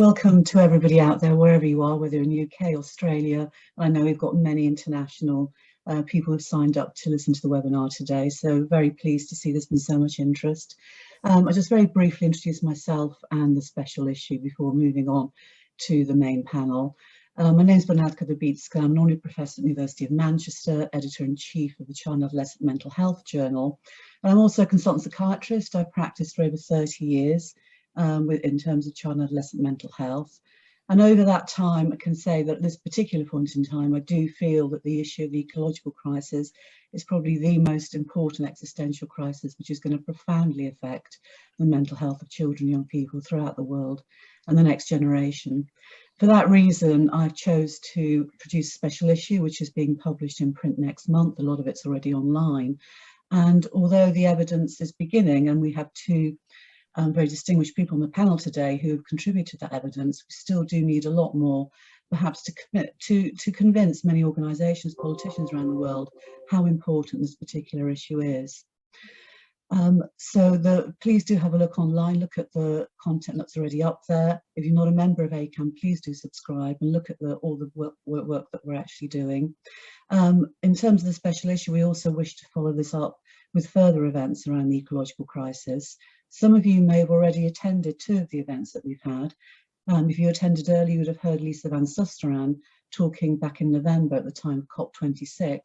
Welcome to everybody out there, wherever you are, whether in UK, Australia. I know we've got many international people who've signed up to listen to the webinar today, so very pleased to see there's been so much interest. I'll just very briefly introduce myself and the special issue before moving on to the main panel. My name is Bernadette Babitska. I'm an honorary professor at the University of Manchester, editor-in-chief of the Child and Adolescent Mental Health Journal. I'm also a consultant psychiatrist. I practiced for over 30 years. In terms of child and adolescent mental health. And over that time, I can say that at this particular point in time, I do feel that the issue of the ecological crisis is probably the most important existential crisis, which is going to profoundly affect the mental health of children and young people throughout the world and the next generation. For that reason, I chose to produce a special issue, which is being published in print next month. A lot of it's already online. And although the evidence is beginning, and we have two very distinguished people on the panel today who have contributed that evidence, we still do need a lot more, perhaps, to convince many organisations, politicians around the world, how important this particular issue is. Please do have a look online, look at the content that's already up there. If you're not a member of ACAMH, please do subscribe and look at all the work that we're actually doing. In terms of the special issue, we also wish to follow this up with further events around the ecological crisis. Some of you may have already attended two of the events that we've had. If you attended early, you would have heard Lisa Van Susteren talking back in November at the time of COP26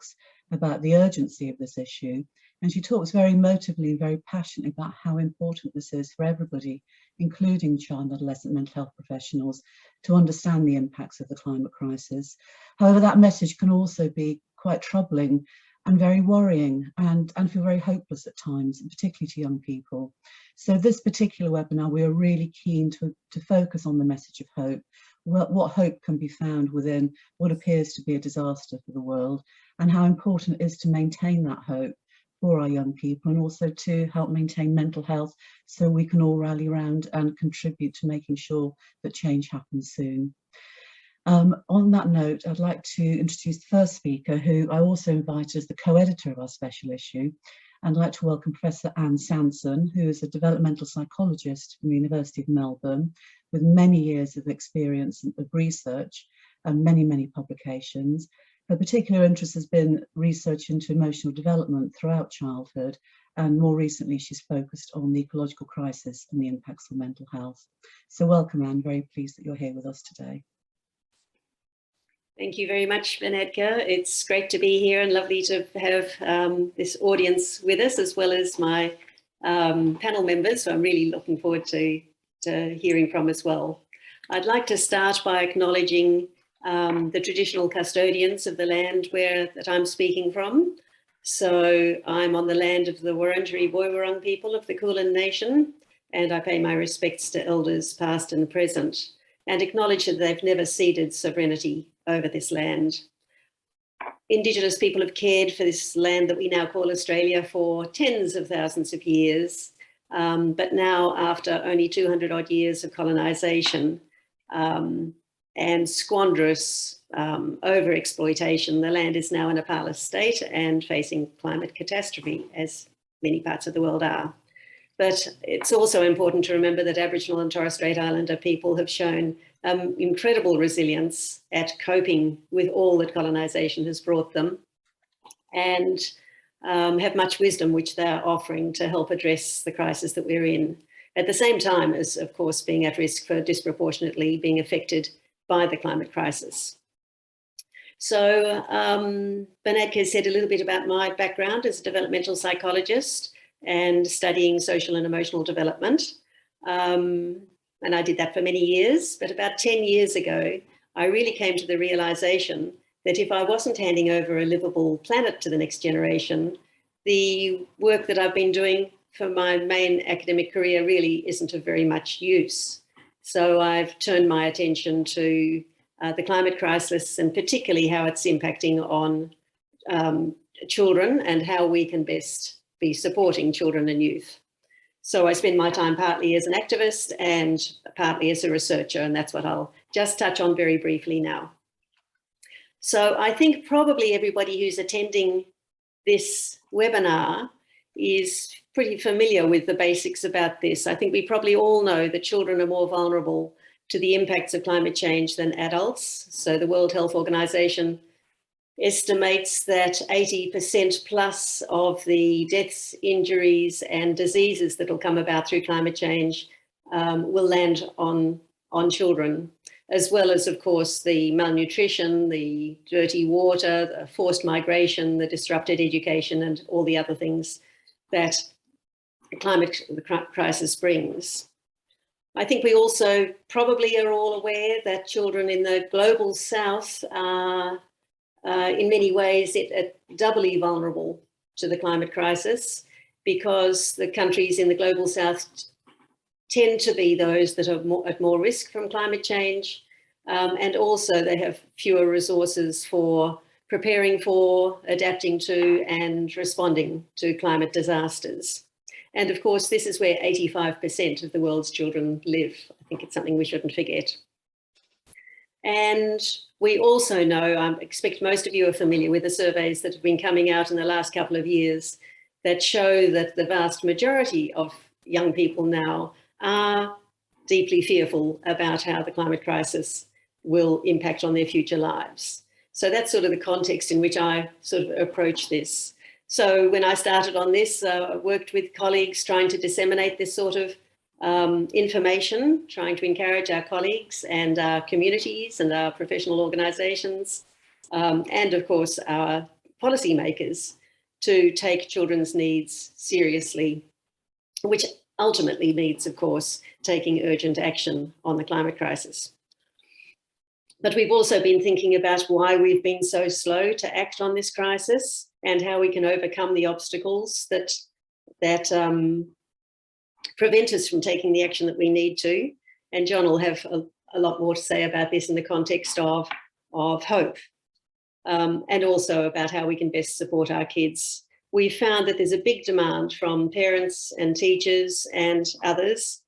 about the urgency of this issue. And she talks very emotively and very passionately about how important this is for everybody, including child and adolescent mental health professionals, to understand the impacts of the climate crisis. However, that message can also be quite troubling and very worrying and feel very hopeless at times, and particularly to young people. So this particular webinar, we are really keen to focus on the message of hope, what hope can be found within what appears to be a disaster for the world, and how important it is to maintain that hope for our young people, and also to help maintain mental health so we can all rally around and contribute to making sure that change happens soon. On that note, I'd like to introduce the first speaker, who I also invited as the co-editor of our special issue. And I'd like to welcome Professor Anne Sanson, who is a developmental psychologist from the University of Melbourne, with many years of experience of research and many publications. Her particular interest has been research into emotional development throughout childhood, and more recently she's focused on the ecological crisis and the impacts on mental health. So welcome, Anne, very pleased that you're here with us today. Thank you very much, Bernadette. It's great to be here and lovely to have this audience with us, as well as my panel members, so I'm really looking forward to hearing from as well. I'd like to start by acknowledging the traditional custodians of the land that I'm speaking from. So I'm on the land of the Wurundjeri Woiwurrung people of the Kulin Nation, and I pay my respects to elders past and present, and acknowledge that they've never ceded sovereignty over this land. Indigenous people have cared for this land that we now call Australia for tens of thousands of years, but now, after only 200 odd years of colonisation and squanderous overexploitation, the land is now in a parlous state and facing climate catastrophe, as many parts of the world are. But it's also important to remember that Aboriginal and Torres Strait Islander people have shown incredible resilience at coping with all that colonisation has brought them, and have much wisdom which they're offering to help address the crisis that we're in, at the same time as, of course, being at risk for disproportionately being affected by the climate crisis. So Bernadette said a little bit about my background as a developmental psychologist and studying social and emotional development. And I did that for many years, but about 10 years ago, I really came to the realization that if I wasn't handing over a livable planet to the next generation, the work that I've been doing for my main academic career really isn't of very much use. So I've turned my attention to the climate crisis, and particularly how it's impacting on children and how we can best be supporting children and youth. So I spend my time partly as an activist and partly as a researcher, and that's what I'll just touch on very briefly now. So I think probably everybody who's attending this webinar is pretty familiar with the basics about this. I think we probably all know that children are more vulnerable to the impacts of climate change than adults. So the World Health Organization estimates that 80% plus of the deaths, injuries and diseases that will come about through climate change will land on children, as well as, of course, the malnutrition, the dirty water, the forced migration, the disrupted education, and all the other things that the crisis brings. I think we also probably are all aware that children in the global south are in many ways doubly vulnerable to the climate crisis, because the countries in the global south tend to be those that are at more risk from climate change, and also they have fewer resources for preparing for, adapting to and responding to climate disasters. And of course, this is where 85% of the world's children live. I think it's something we shouldn't forget. And we also know, I expect most of you are familiar with the surveys that have been coming out in the last couple of years that show that the vast majority of young people now are deeply fearful about how the climate crisis will impact on their future lives. So that's sort of the context in which I sort of approach this. So when I started on this, I worked with colleagues trying to disseminate this sort of information, trying to encourage our colleagues and our communities and our professional organisations, and of course our policymakers, to take children's needs seriously, which ultimately means, of course, taking urgent action on the climate crisis. But we've also been thinking about why we've been so slow to act on this crisis and how we can overcome the obstacles that prevent us from taking the action that we need to. And John will have a lot more to say about this in the context of hope, and also about how we can best support our kids. We found that there's a big demand from parents and teachers and others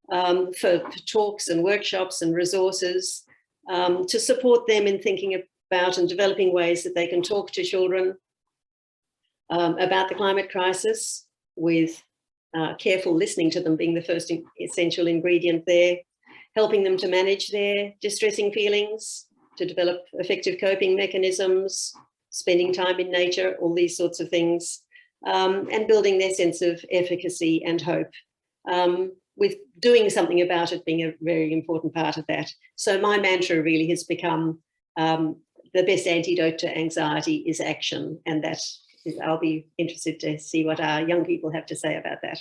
for talks and workshops and resources to support them in thinking about and developing ways that they can talk to children about the climate crisis, with careful listening to them being the first essential ingredient there, helping them to manage their distressing feelings, to develop effective coping mechanisms, spending time in nature, all these sorts of things, and building their sense of efficacy and hope, with doing something about it being a very important part of that. So my mantra really has become the best antidote to anxiety is action, and that I'll be interested to see what our young people have to say about that.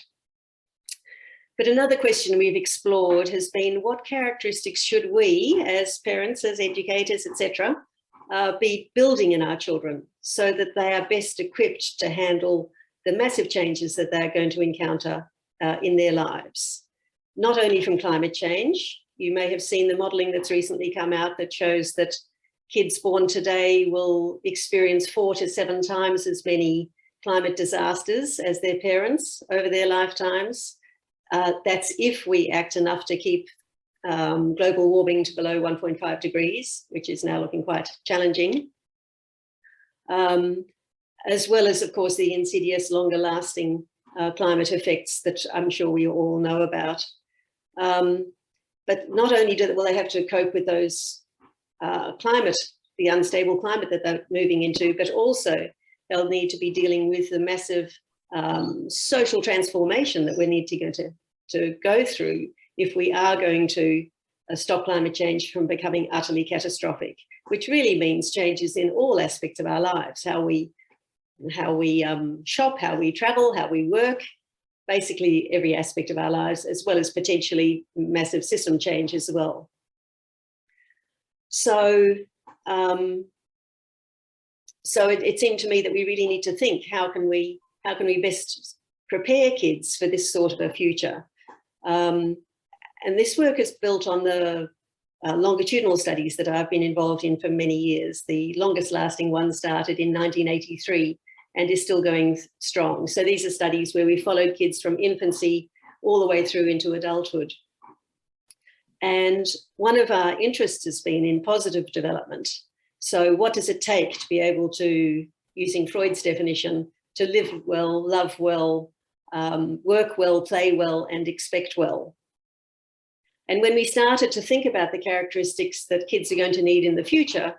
But another question we've explored has been, what characteristics should we, as parents, as educators, etc., be building in our children so that they are best equipped to handle the massive changes that they're going to encounter in their lives? Not only from climate change. You may have seen the modelling that's recently come out that shows that kids born today will experience 4 to 7 times as many climate disasters as their parents over their lifetimes. That's if we act enough to keep global warming to below 1.5 degrees, which is now looking quite challenging. As well as, of course, the insidious, longer lasting climate effects that I'm sure we all know about. But not only will they have to cope with those the unstable climate that they're moving into, but also they'll need to be dealing with the massive social transformation that we need to go through if we are going to stop climate change from becoming utterly catastrophic, which really means changes in all aspects of our lives, how we shop, how we travel, how we work, basically every aspect of our lives, as well as potentially massive system change as well. So, it seemed to me that we really need to think, how can we best prepare kids for this sort of a future? And this work is built on the longitudinal studies that I've been involved in for many years. The longest lasting one started in 1983 and is still going strong. So these are studies where we followed kids from infancy all the way through into adulthood. And one of our interests has been in positive development. So what does it take to be able to, using Freud's definition, to live well, love well, work well, play well, and expect well? And when we started to think about the characteristics that kids are going to need in the future,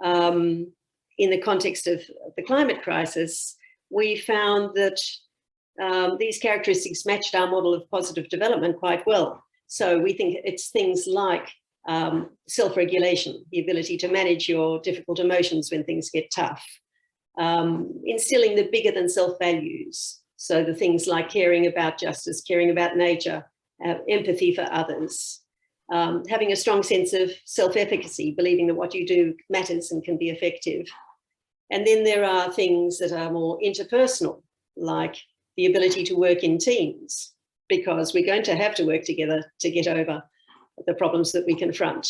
in the context of the climate crisis, we found that these characteristics matched our model of positive development quite well. So we think it's things like self-regulation, the ability to manage your difficult emotions when things get tough, instilling the bigger than self values. So the things like caring about justice, caring about nature, empathy for others, having a strong sense of self-efficacy, believing that what you do matters and can be effective. And then there are things that are more interpersonal, like the ability to work in teams, because we're going to have to work together to get over the problems that we confront.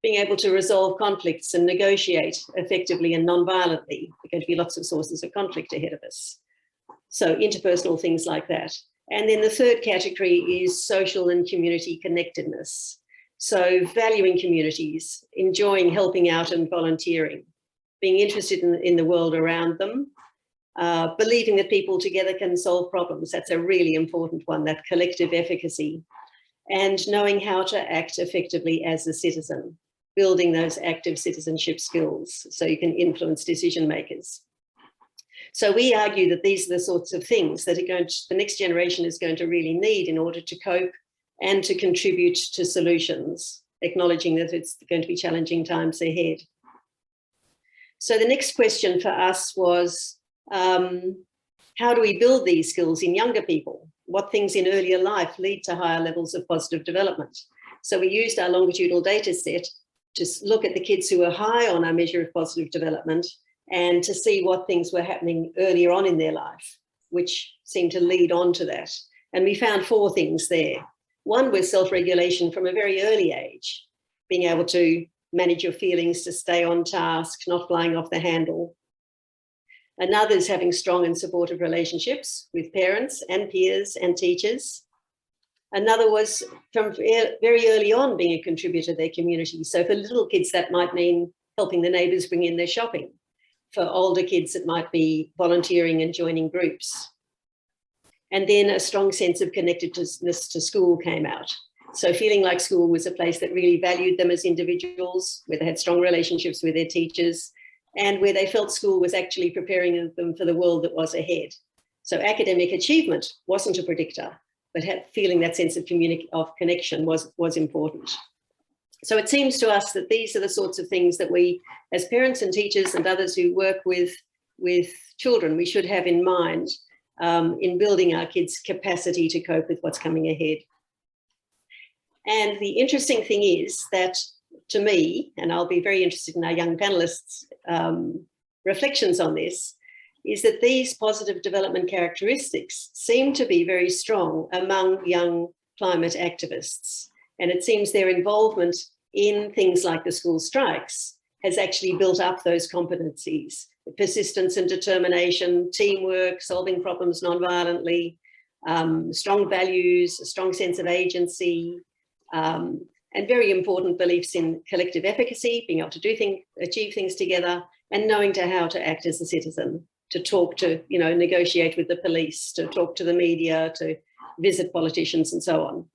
Being able to resolve conflicts and negotiate effectively and non-violently. There are going to be lots of sources of conflict ahead of us. So interpersonal things like that. And then the third category is social and community connectedness. So valuing communities, enjoying helping out and volunteering, being interested in the world around them, believing that people together can solve problems. That's a really important one, that collective efficacy. And knowing how to act effectively as a citizen, building those active citizenship skills so you can influence decision makers. So we argue that these are the sorts of things that the next generation is going to really need in order to cope and to contribute to solutions, acknowledging that it's going to be challenging times ahead. So the next question for us was, how do we build these skills in younger people? What things in earlier life lead to higher levels of positive development? So we used our longitudinal data set to look at the kids who were high on our measure of positive development and to see what things were happening earlier on in their life, which seemed to lead on to that. And we found 4 things there. One was self-regulation from a very early age, being able to manage your feelings, to stay on task, not flying off the handle. Another is having strong and supportive relationships with parents and peers and teachers. Another was from very early on being a contributor to their community. So for little kids, that might mean helping the neighbours bring in their shopping. For older kids, it might be volunteering and joining groups. And then a strong sense of connectedness to school came out. So feeling like school was a place that really valued them as individuals, where they had strong relationships with their teachers, and where they felt school was actually preparing them for the world that was ahead. So academic achievement wasn't a predictor, but feeling that sense of connection was important. So it seems to us that these are the sorts of things that we, as parents and teachers and others who work with children, we should have in mind in building our kids' capacity to cope with what's coming ahead. And the interesting thing is that, to me, and I'll be very interested in our young panelists' reflections on this, is that these positive development characteristics seem to be very strong among young climate activists. And it seems their involvement in things like the school strikes has actually built up those competencies: persistence and determination, teamwork, solving problems non-violently, strong values, a strong sense of agency, and very important beliefs in collective efficacy, being able to achieve things together, and knowing how to act as a citizen, to talk to, negotiate with the police, to talk to the media, to visit politicians and so on.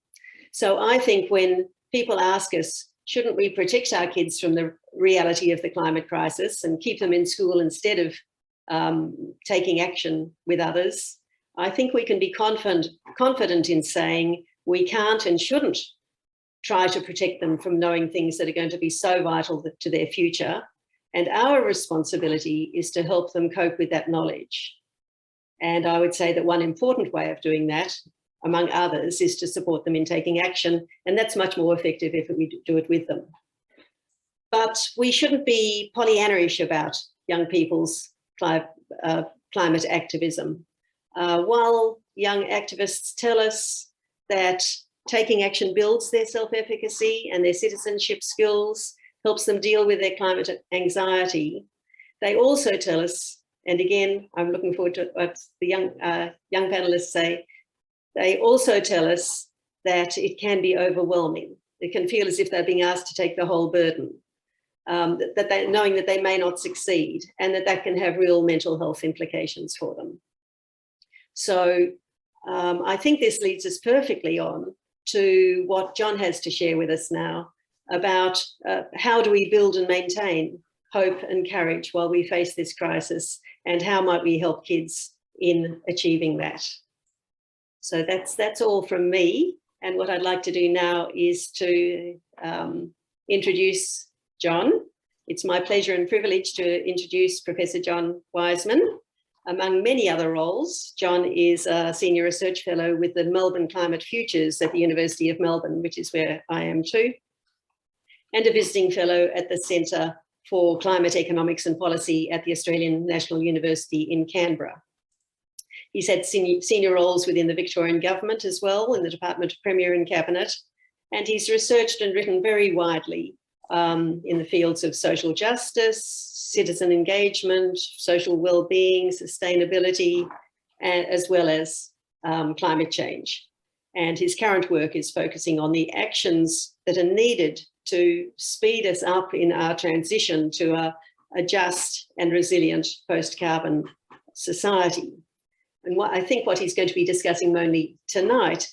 So I think when people ask us, shouldn't we protect our kids from the reality of the climate crisis and keep them in school instead of taking action with others, I think we can be confident in saying we can't and shouldn't try to protect them from knowing things that are going to be so vital to their future. And our responsibility is to help them cope with that knowledge. And I would say that one important way of doing that, among others, is to support them in taking action. And that's much more effective if we do it with them. But we shouldn't be Pollyanna-ish about young people's climate activism. While young activists tell us that taking action builds their self-efficacy and their citizenship skills, helps them deal with their climate anxiety, they also tell us, and again, I'm looking forward to what the young panelists say, they also tell us that it can be overwhelming. It can feel as if they're being asked to take the whole burden, knowing that they may not succeed, and that can have real mental health implications for them. So I think this leads us perfectly on to what John has to share with us now about how do we build and maintain hope and courage while we face this crisis, and how might we help kids in achieving that. So that's all from me. And what I'd like to do now is to introduce John. It's my pleasure and privilege to introduce Professor John Wiseman. Among many other roles, John is a Senior Research Fellow with the Melbourne Climate Futures at the University of Melbourne, which is where I am too, and a Visiting Fellow at the Centre for Climate Economics and Policy at the Australian National University in Canberra. He's had senior roles within the Victorian Government as well, in the Department of Premier and Cabinet, and he's researched and written very widely in the fields of social justice, citizen engagement, social well-being, sustainability, as well as climate change. And his current work is focusing on the actions that are needed to speed us up in our transition to a just and resilient post-carbon society. And I think what he's going to be discussing mainly tonight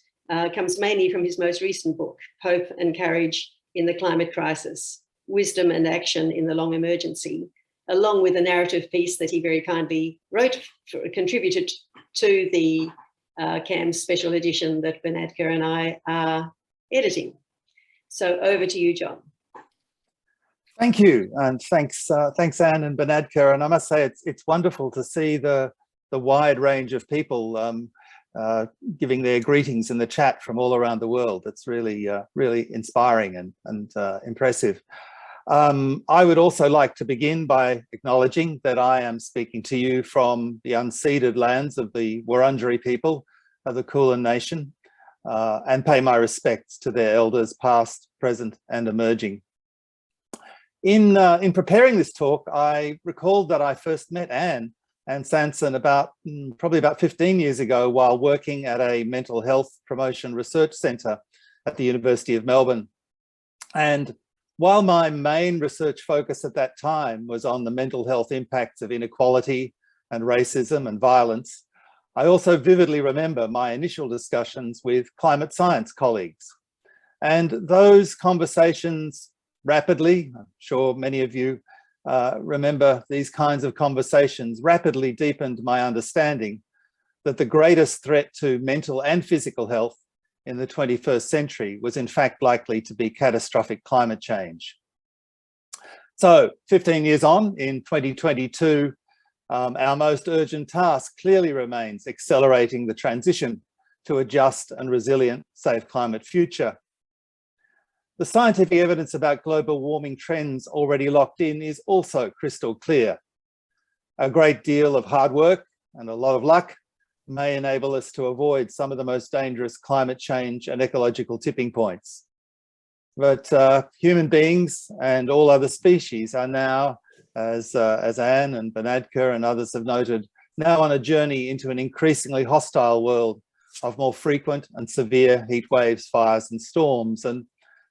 comes mainly from his most recent book, Hope and Courage in the Climate Crisis, Wisdom and Action in the Long Emergency, along with a narrative piece that he very kindly wrote, contributed to the CAMH Special Edition that Banadka and I are editing. So over to you, John. Thank you, and thanks Anne and Banadka. And I must say it's wonderful to see the wide range of people giving their greetings in the chat from all around the world. It's really really inspiring and impressive. I would also like to begin by acknowledging that I am speaking to you from the unceded lands of the Wurundjeri people of the Kulin Nation, and pay my respects to their elders past, present and emerging. In preparing this talk, I recalled that I first met Anne Sanson probably about 15 years ago while working at a mental health promotion research centre at the University of Melbourne. And while my main research focus at that time was on the mental health impacts of inequality and racism and violence, I also vividly remember my initial discussions with climate science colleagues. And those conversations rapidly, I'm sure many of you remember these kinds of conversations, rapidly deepened my understanding that the greatest threat to mental and physical health in the 21st century was in fact likely to be catastrophic climate change. So 15 years on, in 2022, our most urgent task clearly remains accelerating the transition to a just and resilient, safe climate future. The scientific evidence about global warming trends already locked in is also crystal clear. A great deal of hard work and a lot of luck may enable us to avoid some of the most dangerous climate change and ecological tipping points. But human beings and all other species are now, as Anne and Banadka and others have noted, now on a journey into an increasingly hostile world of more frequent and severe heat waves, fires and storms. And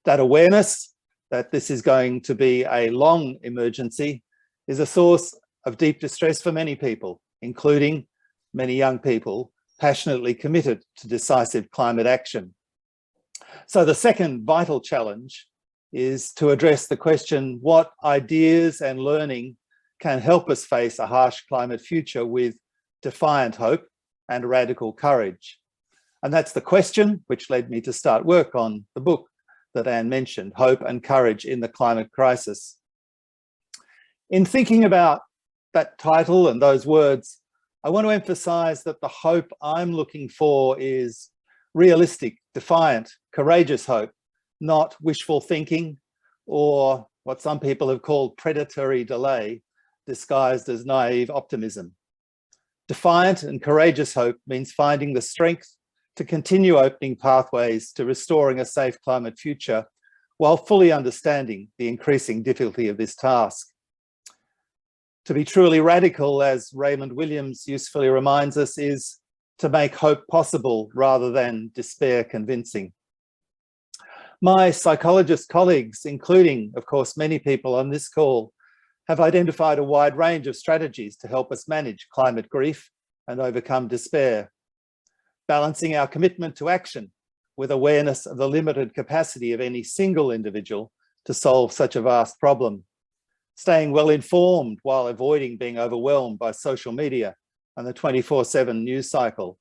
that awareness that this is going to be a long emergency is a source of deep distress for many people, including many young people passionately committed to decisive climate action. So the second vital challenge is to address the question, what ideas and learning can help us face a harsh climate future with defiant hope and radical courage? And that's the question which led me to start work on the book that Anne mentioned, Hope and Courage in the Climate Crisis. In thinking about that title and those words, I want to emphasize that the hope I'm looking for is realistic, defiant, courageous hope, not wishful thinking or what some people have called predatory delay, disguised as naive optimism. Defiant and courageous hope means finding the strength to continue opening pathways to restoring a safe climate future while fully understanding the increasing difficulty of this task. To be truly radical, as Raymond Williams usefully reminds us, is to make hope possible rather than despair convincing. My psychologist colleagues, including, of course, many people on this call, have identified a wide range of strategies to help us manage climate grief and overcome despair. Balancing our commitment to action with awareness of the limited capacity of any single individual to solve such a vast problem, staying well informed while avoiding being overwhelmed by social media and the 24/7 news cycle,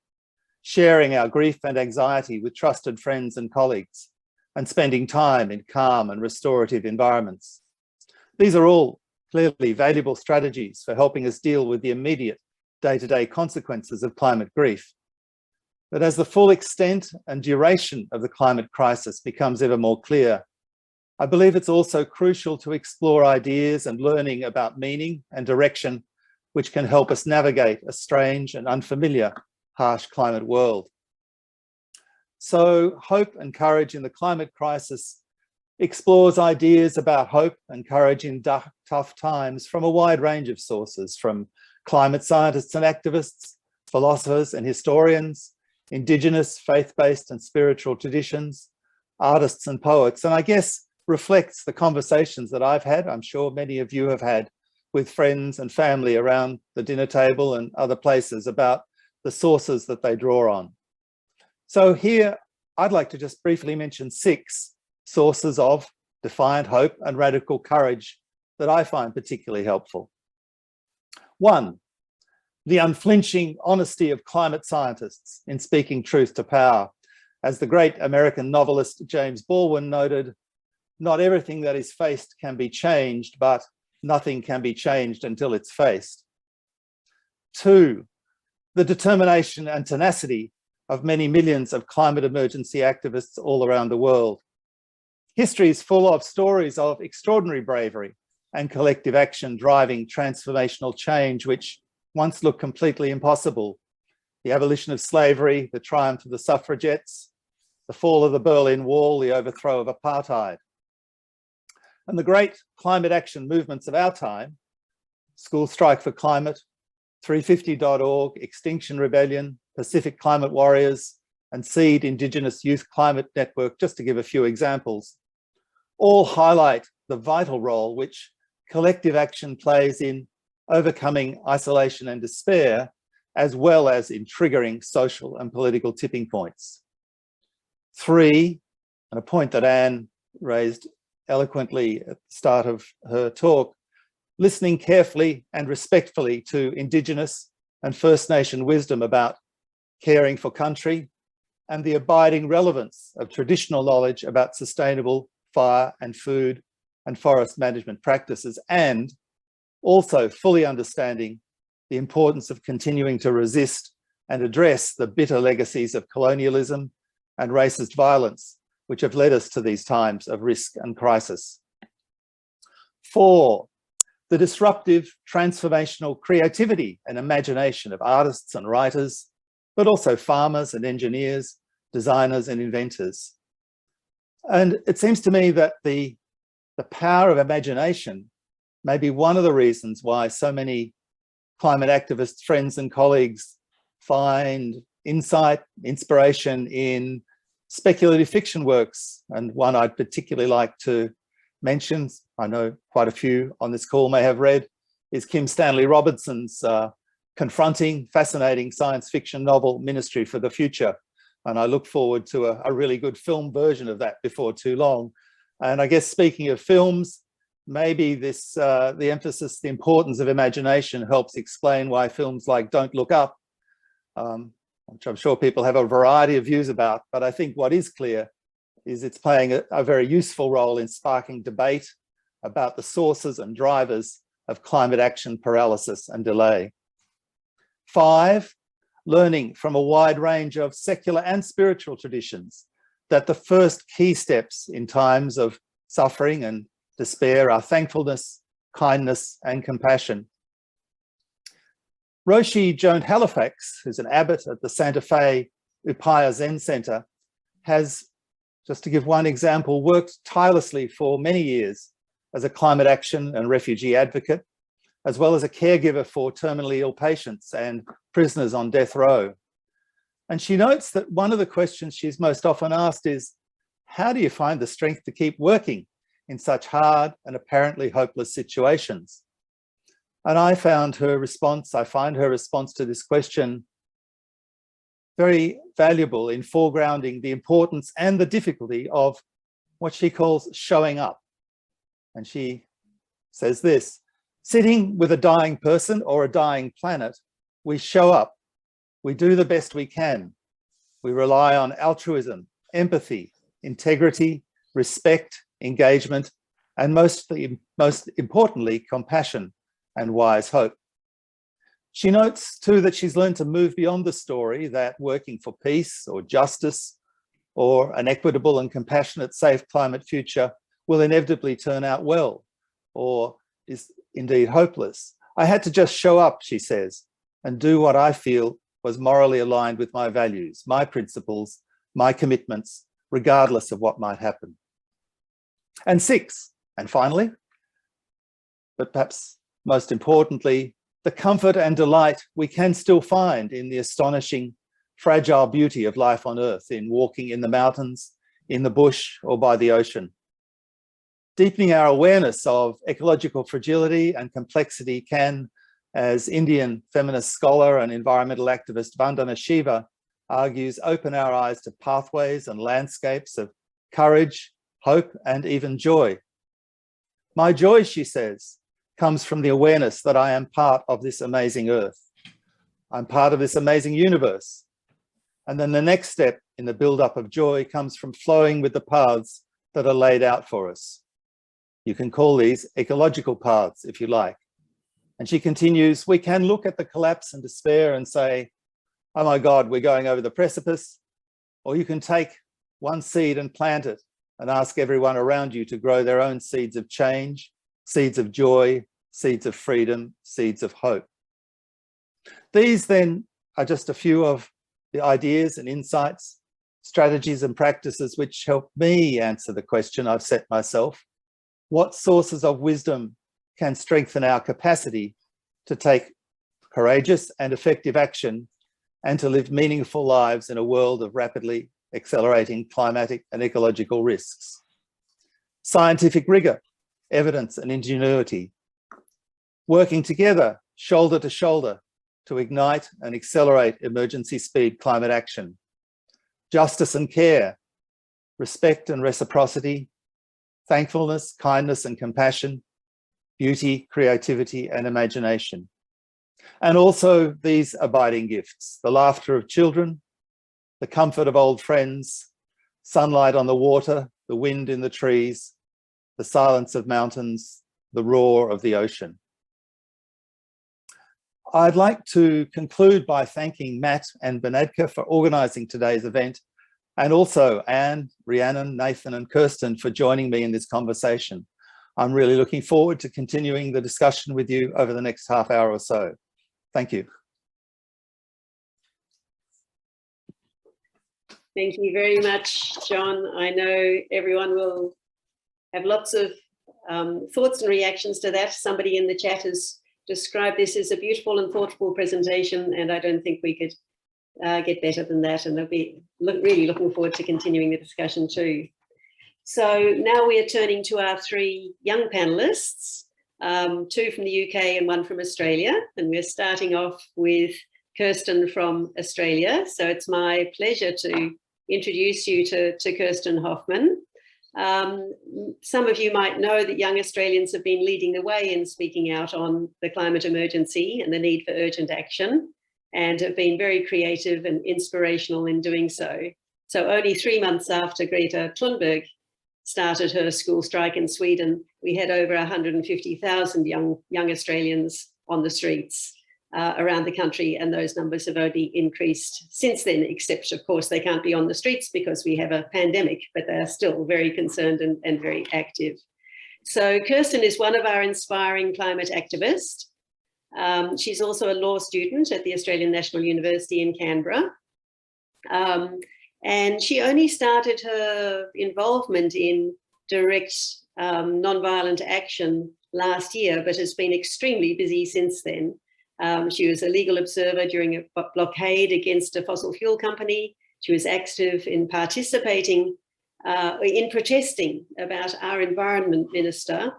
sharing our grief and anxiety with trusted friends and colleagues, and spending time in calm and restorative environments. These are all clearly valuable strategies for helping us deal with the immediate day-to-day consequences of climate grief. But as the full extent and duration of the climate crisis becomes ever more clear, I believe it's also crucial to explore ideas and learning about meaning and direction, which can help us navigate a strange and unfamiliar, harsh climate world. So Hope and Courage in the Climate Crisis explores ideas about hope and courage in tough times from a wide range of sources, from climate scientists and activists, philosophers and historians, Indigenous, faith-based and spiritual traditions, artists and poets, and I guess reflects the conversations that I've had, I'm sure many of you have had, with friends and family around the dinner table and other places about the sources that they draw on. So here, I'd like to just briefly mention 6 sources of defiant hope and radical courage that I find particularly helpful. 1, the unflinching honesty of climate scientists in speaking truth to power. As the great American novelist James Baldwin noted, not everything that is faced can be changed, but nothing can be changed until it's faced. 2, the determination and tenacity of many millions of climate emergency activists all around the world. History is full of stories of extraordinary bravery and collective action driving transformational change, which once looked completely impossible. The abolition of slavery, the triumph of the suffragettes, the fall of the Berlin Wall, the overthrow of apartheid. And the great climate action movements of our time, School Strike for Climate, 350.org, Extinction Rebellion, Pacific Climate Warriors, and Seed Indigenous Youth Climate Network, just to give a few examples, all highlight the vital role which collective action plays in overcoming isolation and despair, as well as in triggering social and political tipping points. 3, and a point that Anne raised eloquently at the start of her talk, listening carefully and respectfully to Indigenous and First Nation wisdom about caring for country and the abiding relevance of traditional knowledge about sustainable fire and food and forest management practices, and also fully understanding the importance of continuing to resist and address the bitter legacies of colonialism and racist violence, which have led us to these times of risk and crisis. 4, the disruptive, transformational creativity and imagination of artists and writers, but also farmers and engineers, designers and inventors. And it seems to me that the power of imagination may be one of the reasons why so many climate activists, friends and colleagues find insight, inspiration in speculative fiction works. And one I'd particularly like to mention, I know quite a few on this call may have read, is Kim Stanley Robinson's confronting, fascinating science fiction novel, Ministry for the Future. And I look forward to a really good film version of that before too long. And I guess speaking of films, maybe this, the emphasis, the importance of imagination helps explain why films like Don't Look Up, which I'm sure people have a variety of views about, but I think what is clear is it's playing a very useful role in sparking debate about the sources and drivers of climate action paralysis and delay. 5, learning from a wide range of secular and spiritual traditions that the first key steps in times of suffering and despair are thankfulness, kindness, and compassion. Roshi Joan Halifax, who's an abbot at the Santa Fe Upaya Zen Center, has, just to give one example, worked tirelessly for many years as a climate action and refugee advocate, as well as a caregiver for terminally ill patients and prisoners on death row. And she notes that one of the questions she's most often asked is, how do you find the strength to keep working in such hard and apparently hopeless situations? And I find her response to this question very valuable in foregrounding the importance and the difficulty of what she calls showing up. And she says this: sitting with a dying person or a dying planet, we show up, we do the best we can. We rely on altruism, empathy, integrity, respect, engagement, and most importantly, compassion and wise hope. She notes too that she's learned to move beyond the story that working for peace or justice or an equitable and compassionate, safe climate future will inevitably turn out well or is indeed hopeless. I had to just show up, she says, and do what I feel was morally aligned with my values, my principles, my commitments, regardless of what might happen. And 6, and finally, but perhaps most importantly, the comfort and delight we can still find in the astonishing, fragile beauty of life on Earth, in walking in the mountains, in the bush, or by the ocean. Deepening our awareness of ecological fragility and complexity can, as Indian feminist scholar and environmental activist Vandana Shiva argues, open our eyes to pathways and landscapes of courage, hope, and even joy. My joy, she says, comes from the awareness that I am part of this amazing Earth. I'm part of this amazing universe. And then the next step in the build-up of joy comes from flowing with the paths that are laid out for us. You can call these ecological paths, if you like. And she continues, we can look at the collapse and despair and say, oh my God, we're going over the precipice. Or you can take one seed and plant it and ask everyone around you to grow their own seeds of change, seeds of joy, seeds of freedom, seeds of hope. These then are just a few of the ideas and insights, strategies and practices which help me answer the question I've set myself. What sources of wisdom can strengthen our capacity to take courageous and effective action and to live meaningful lives in a world of rapidly accelerating climatic and ecological risks? Scientific rigor, evidence and ingenuity, working together, shoulder to shoulder, to ignite and accelerate emergency speed climate action. Justice and care, respect and reciprocity, thankfulness, kindness and compassion, beauty, creativity and imagination. And also these abiding gifts, the laughter of children, the comfort of old friends, sunlight on the water, the wind in the trees, the silence of mountains, the roar of the ocean. I'd like to conclude by thanking Matt and Benedka for organising today's event, and also Anne, Rhiannon, Nathan and Kirsten for joining me in this conversation. I'm really looking forward to continuing the discussion with you over the next half hour or so. Thank you. Thank you very much, John. I know everyone will have lots of thoughts and reactions to that. Somebody in the chat has described this as a beautiful and thoughtful presentation, and I don't think we could get better than that, and they'll be really looking forward to continuing the discussion too. So now we are turning to our 3 young panelists, 2 from the UK and 1 from Australia, and we're starting off with Kirsten from Australia. So it's my pleasure to introduce you to Kirsten Hoffman. Some of you might know that young Australians have been leading the way in speaking out on the climate emergency and the need for urgent action, and have been very creative and inspirational in doing so. So only 3 months after Greta Thunberg started her school strike in Sweden, we had over 150,000 young Australians on the streets around the country, and those numbers have only increased since then, except of course they can't be on the streets because we have a pandemic, but they are still very concerned and very active. So Kirsten is one of our inspiring climate activists. She's also a law student at the Australian National University in Canberra. And she only started her involvement in direct non-violent action last year, but has been extremely busy since then. She was a legal observer during a blockade against a fossil fuel company. She was active in participating in protesting about our environment minister,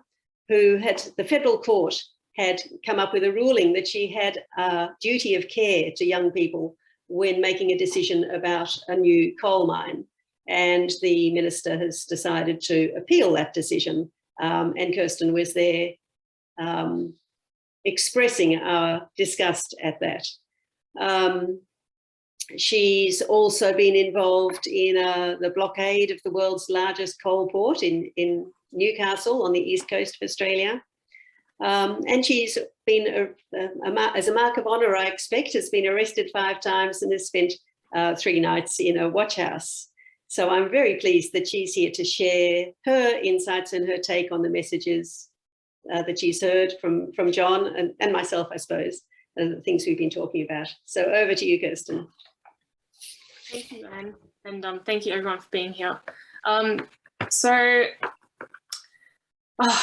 who had, the federal court had come up with a ruling that she had a duty of care to young people when making a decision about a new coal mine. And the minister has decided to appeal that decision. And Kirsten was there expressing our disgust at that. She's also been involved in the blockade of the world's largest coal port in Newcastle on the east coast of Australia. And she's been, as a mark of honour, I expect, has been arrested 5 times and has spent 3 nights in a watch house. So I'm very pleased that she's here to share her insights and her take on the messages that she's heard from John and myself, I suppose, the things we've been talking about. So over to you, Kirsten. Thank you, Anne, and thank you everyone for being here.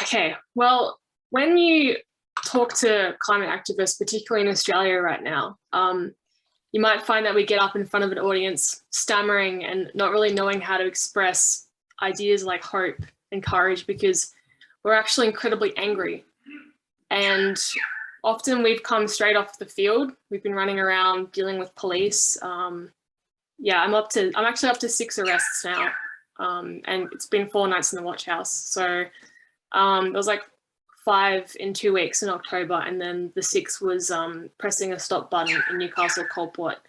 Okay, well, when you talk to climate activists, particularly in Australia right now, you might find that we get up in front of an audience stammering and not really knowing how to express ideas like hope and courage, because we're actually incredibly angry. And often we've come straight off the field. We've been running around dealing with police. Yeah, I'm actually up to 6 arrests now. And it's been 4 nights in the watch house. So there was like 5 in 2 weeks in October, and then the 6th was pressing a stop button in Newcastle Coal Port.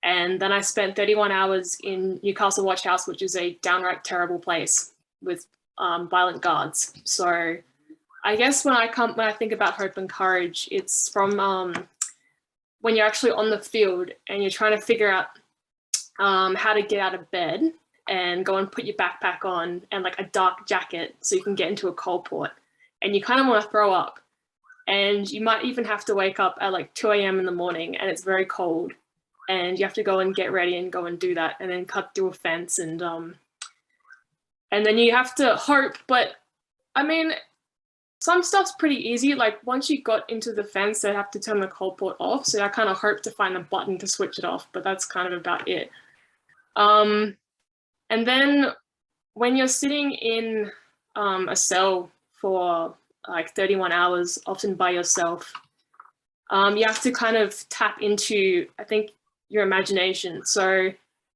And then I spent 31 hours in Newcastle Watch House, which is a downright terrible place with violent guards. So I guess when I think about hope and courage, it's from when you're actually on the field and you're trying to figure out how to get out of bed and go and put your backpack on and like a dark jacket so you can get into a coal port, and you kind of want to throw up, and you might even have to wake up at like 2 a.m. in the morning and it's very cold, and you have to go and get ready and go and do that, and then cut through a fence, and then you have to hope. But I mean, some stuff's pretty easy. Like once you got into the fence, they have to turn the coal port off, so I kind of hope to find a button to switch it off, but that's kind of about it. And then when you're sitting in a cell for like 31 hours, often by yourself, you have to kind of tap into, I think, your imagination. So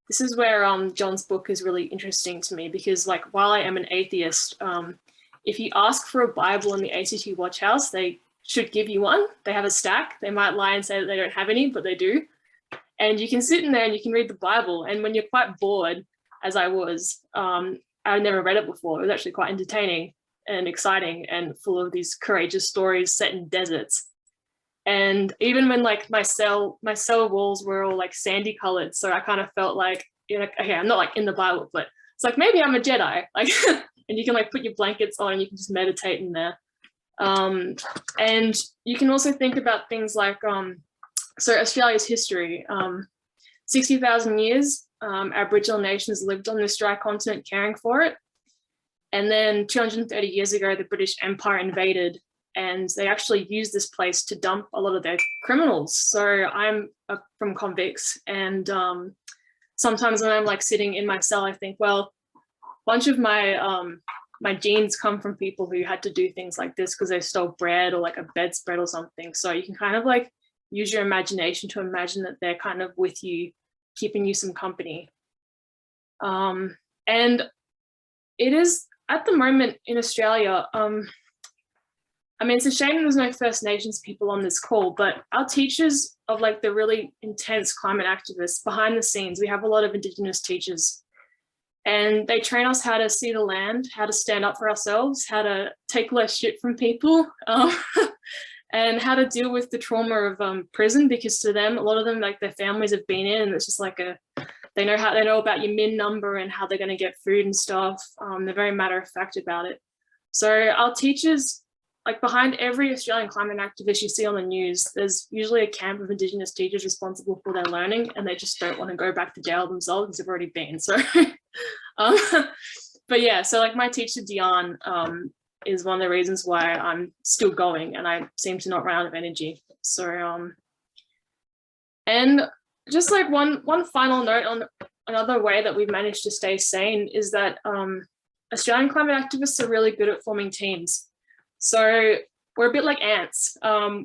this is where John's book is really interesting to me, because like while I am an atheist, if you ask for a Bible in the ACT Watch House, they should give you one. They have a stack. They might lie and say that they don't have any, but they do. And you can sit in there and you can read the Bible. And when you're quite bored, as I was, I'd never read it before. It was actually quite entertaining and exciting and full of these courageous stories set in deserts. And even when like my cell walls were all like sandy colored, so I kind of felt like, you know, okay, I'm not like in the Bible, but it's like maybe I'm a Jedi, like, and you can like put your blankets on and you can just meditate in there. And you can also think about things like, so Australia's history, 60,000 years, Aboriginal nations lived on this dry continent caring for it. And then 230 years ago, the British Empire invaded, and they actually used this place to dump a lot of their criminals. So I'm from convicts, and sometimes when I'm like sitting in my cell, I think, well, a bunch of my my genes come from people who had to do things like this because they stole bread or like a bedspread or something. So you can kind of like use your imagination to imagine that they're kind of with you, keeping you some company. And it is, at the moment in Australia, I mean, it's a shame there's no First Nations people on this call, but our teachers of like the really intense climate activists behind the scenes, we have a lot of Indigenous teachers, and they train us how to see the land, how to stand up for ourselves, how to take less shit from people, and how to deal with the trauma of prison, because to them, a lot of them, like their families have been in, and it's just like they know about your min number and how they're going to get food and stuff. They're very matter of fact about it. So our teachers, like behind every Australian climate activist you see on the news, there's usually a camp of Indigenous teachers responsible for their learning, and they just don't want to go back to jail themselves because they've already been. So, but yeah, so like my teacher Dion is one of the reasons why I'm still going, and I seem to not run out of energy. So, and just like one final note on another way that we've managed to stay sane is that Australian climate activists are really good at forming teams. So we're a bit like ants.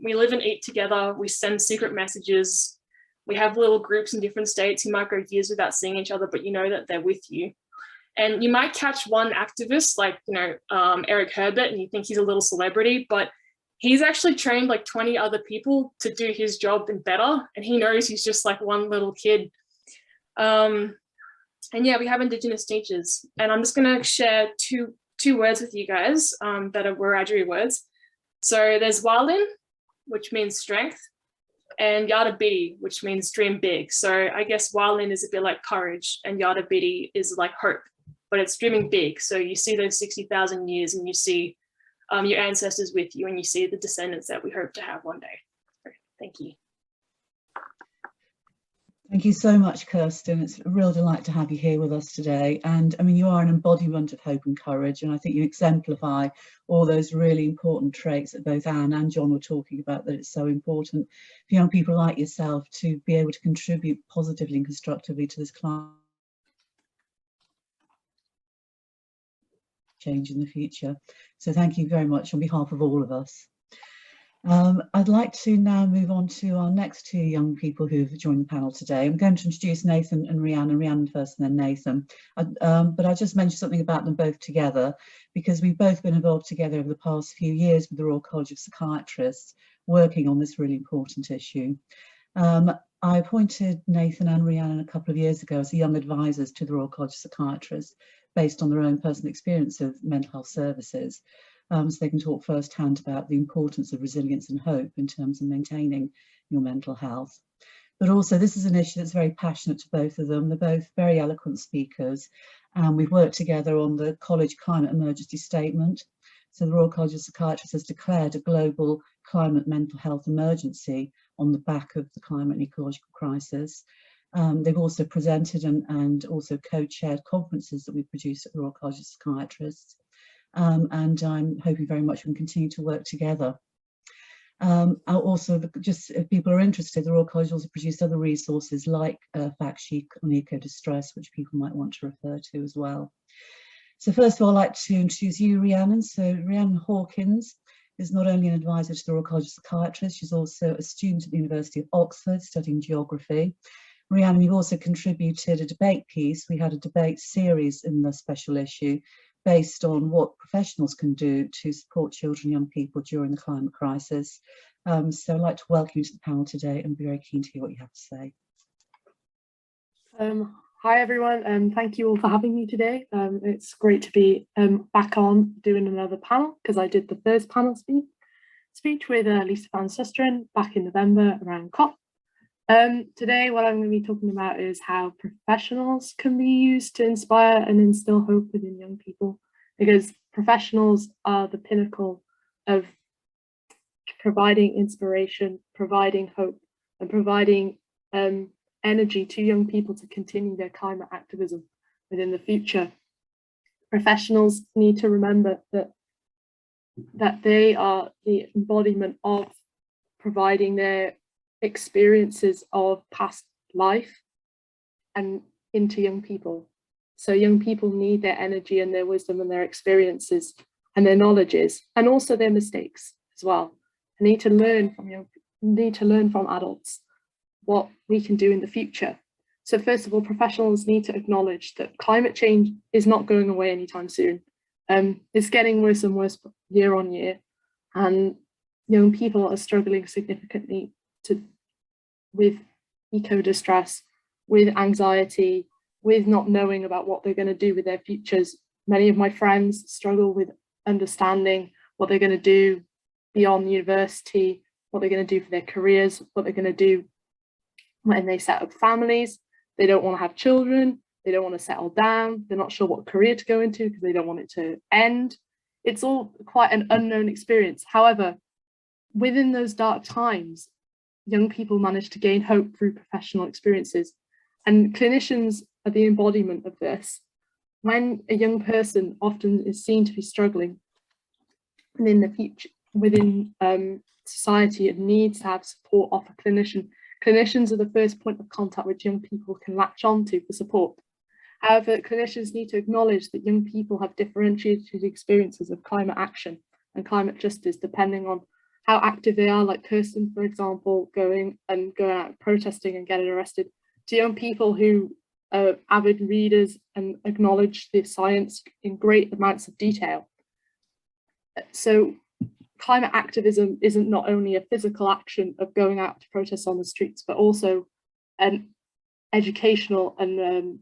We live and eat together. We send secret messages. We have little groups in different states who might go years without seeing each other, but you know that they're with you. And you might catch one activist like, Eric Herbert, and you think he's a little celebrity, but he's actually trained like 20 other people to do his job and better. And he knows he's just like one little kid. And yeah, we have Indigenous teachers. And I'm just going to share two words with you guys that are Wiradjuri words. So there's Walin, which means strength, and Yadabidi, which means dream big. So I guess Walin is a bit like courage, and Yadabidi is like hope, but it's dreaming big. So you see those 60,000 years, and you see your ancestors with you, and you see the descendants that we hope to have one day. So, thank you. Thank you so much, Kirsten. It's a real delight to have you here with us today. And I mean, you are an embodiment of hope and courage, and I think you exemplify all those really important traits that both Anne and John were talking about, that it's so important for young people like yourself to be able to contribute positively and constructively to this climate change in the future. So thank you very much on behalf of all of us. I'd like to now move on to our next two young people who've joined the panel today. I'm going to introduce Nathan and Rhiannon first and then Nathan. But I'll just mention something about them both together, because we've both been involved together over the past few years with the Royal College of Psychiatrists, working on this really important issue. I appointed Nathan and Rhiannon a couple of years ago as the young advisors to the Royal College of Psychiatrists, based on their own personal experience of mental health services. So they can talk firsthand about the importance of resilience and hope in terms of maintaining your mental health. But also, this is an issue that's very passionate to both of them. They're both very eloquent speakers, and we've worked together on the college climate emergency statement. So the Royal College of Psychiatrists has declared a global climate mental health emergency on the back of the climate and ecological crisis. They've also presented and also co-chaired conferences that we produced at the Royal College of Psychiatrists. And I'm hoping very much we can continue to work together. Also, just if people are interested, the Royal College also produced other resources like a fact sheet on eco-distress, which people might want to refer to as well. So first of all, I'd like to introduce you, Rhiannon. So Rhiannon Hawkins is not only an advisor to the Royal College of Psychiatrists, she's also a student at the University of Oxford studying geography. Rhiannon, you've also contributed a debate piece. We had a debate series in the special issue based on what professionals can do to support children and young people during the climate crisis. So I'd like to welcome you to the panel today and be very keen to hear what you have to say. Hi everyone, and thank you all for having me today. It's great to be back on doing another panel, because I did the first panel speech with Lisa Van Susteren back in November around COP. Today, what I'm going to be talking about is how professionals can be used to inspire and instill hope within young people, because professionals are the pinnacle of providing inspiration, providing hope, and providing energy to young people to continue their climate activism within the future. Professionals need to remember that they are the embodiment of providing their experiences of past life and into young people. So young people need their energy and their wisdom and their experiences and their knowledges, and also their mistakes as well. They need to learn from adults what we can do in the future. So first of all, professionals need to acknowledge that climate change is not going away anytime soon. It's getting worse and worse year on year, and young people are struggling significantly with eco-distress, with anxiety, with not knowing about what they're going to do with their futures. Many of my friends struggle with understanding what they're going to do beyond university, what they're going to do for their careers, what they're going to do when they set up families. They don't want to have children, they don't want to settle down, they're not sure what career to go into because they don't want it to end. It's all quite an unknown experience. However, within those dark times, young people manage to gain hope through professional experiences, and clinicians are the embodiment of this. When a young person often is seen to be struggling within the future, within society, it needs to have support off a clinician. Clinicians are the first point of contact which young people can latch onto for support. However, clinicians need to acknowledge that young people have differentiated experiences of climate action and climate justice depending on how active they are, like Kirsten, for example, going out protesting and getting arrested, to young people who are avid readers and acknowledge the science in great amounts of detail. So climate activism isn't not only a physical action of going out to protest on the streets, but also an educational and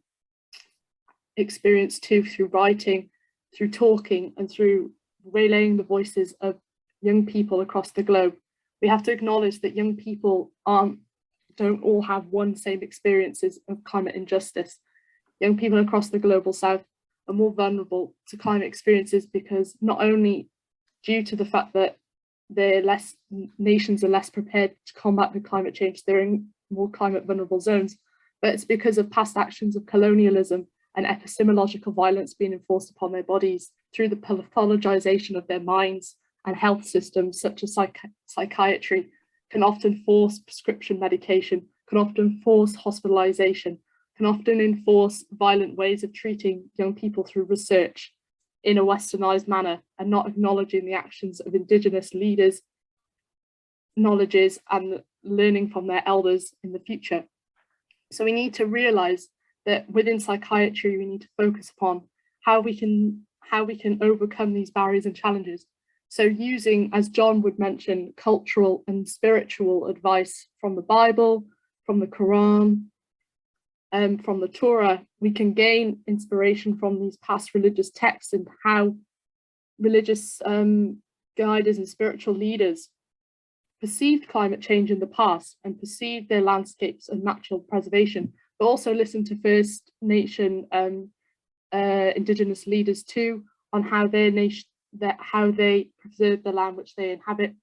experience too, through writing, through talking, and through relaying the voices of young people across the globe. We have to acknowledge that young people don't all have one same experiences of climate injustice. Young people across the global south are more vulnerable to climate experiences because not only due to the fact that nations are less prepared to combat the climate change, they're in more climate vulnerable zones, but it's because of past actions of colonialism and epistemological violence being enforced upon their bodies through the pathologization of their minds, and health systems such as psychiatry can often force prescription medication, can often force hospitalization, can often enforce violent ways of treating young people through research in a westernized manner, and not acknowledging the actions of Indigenous leaders, knowledges, and learning from their elders in the future. So we need to realize that within psychiatry, we need to focus upon how we can overcome these barriers and challenges. So using, as John would mention, cultural and spiritual advice from the Bible, from the Quran, from the Torah, we can gain inspiration from these past religious texts and how religious guiders and spiritual leaders perceived climate change in the past and perceived their landscapes and natural preservation, but also listen to First Nation Indigenous leaders too, on how their nation, how they preserve the land which they inhabit,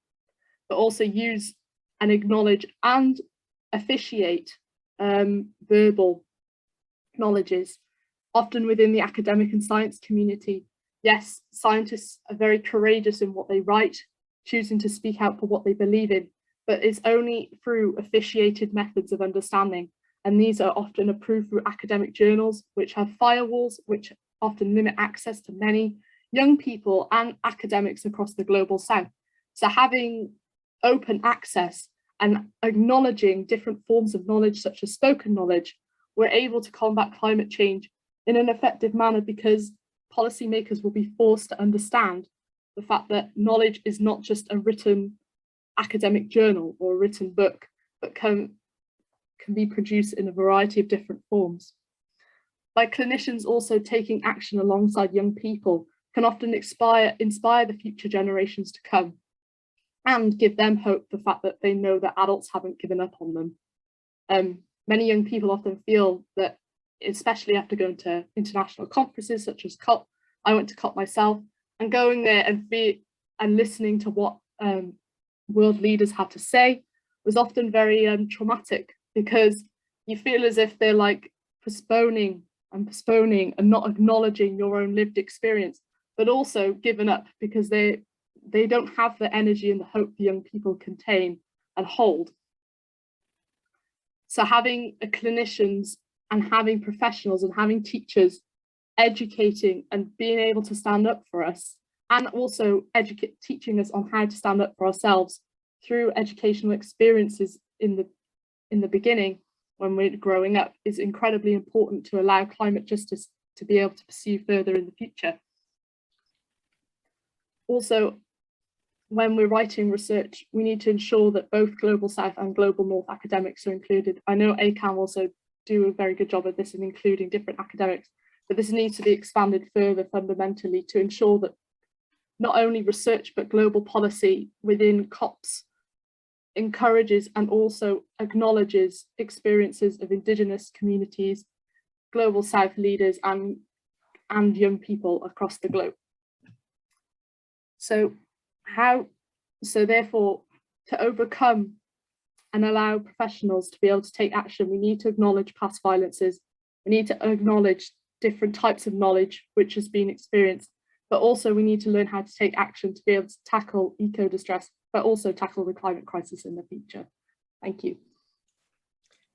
but also use and acknowledge and officiate verbal knowledges, often within the academic and science community. Yes, scientists are very courageous in what they write, choosing to speak out for what they believe in, but it's only through officiated methods of understanding. And these are often approved through academic journals, which have firewalls, which often limit access to many young people and academics across the global south. So having open access and acknowledging different forms of knowledge, such as spoken knowledge, we're able to combat climate change in an effective manner, because policymakers will be forced to understand the fact that knowledge is not just a written academic journal or a written book, but can be produced in a variety of different forms. By clinicians also taking action alongside young people can often inspire the future generations to come and give them hope, the fact that they know that adults haven't given up on them. Many young people often feel that, especially after going to international conferences such as COP, I went to COP myself, and going there and listening to what world leaders had to say was often very traumatic, because you feel as if they're like postponing and not acknowledging your own lived experience, but also giving up because they don't have the energy and the hope the young people contain and hold. So having clinicians and having professionals and having teachers educating and being able to stand up for us, and also teaching us on how to stand up for ourselves through educational experiences in the beginning when we're growing up, is incredibly important to allow climate justice to be able to pursue further in the future. Also, when we're writing research, we need to ensure that both Global South and Global North academics are included. I know ACAMH also do a very good job of this in including different academics, but this needs to be expanded further fundamentally to ensure that not only research, but global policy within COPs encourages and also acknowledges experiences of Indigenous communities, Global South leaders, and young people across the globe. So therefore, to overcome and allow professionals to be able to take action, we need to acknowledge past violences. We need to acknowledge different types of knowledge which has been experienced, but also we need to learn how to take action to be able to tackle eco-distress, but also tackle the climate crisis in the future. Thank you.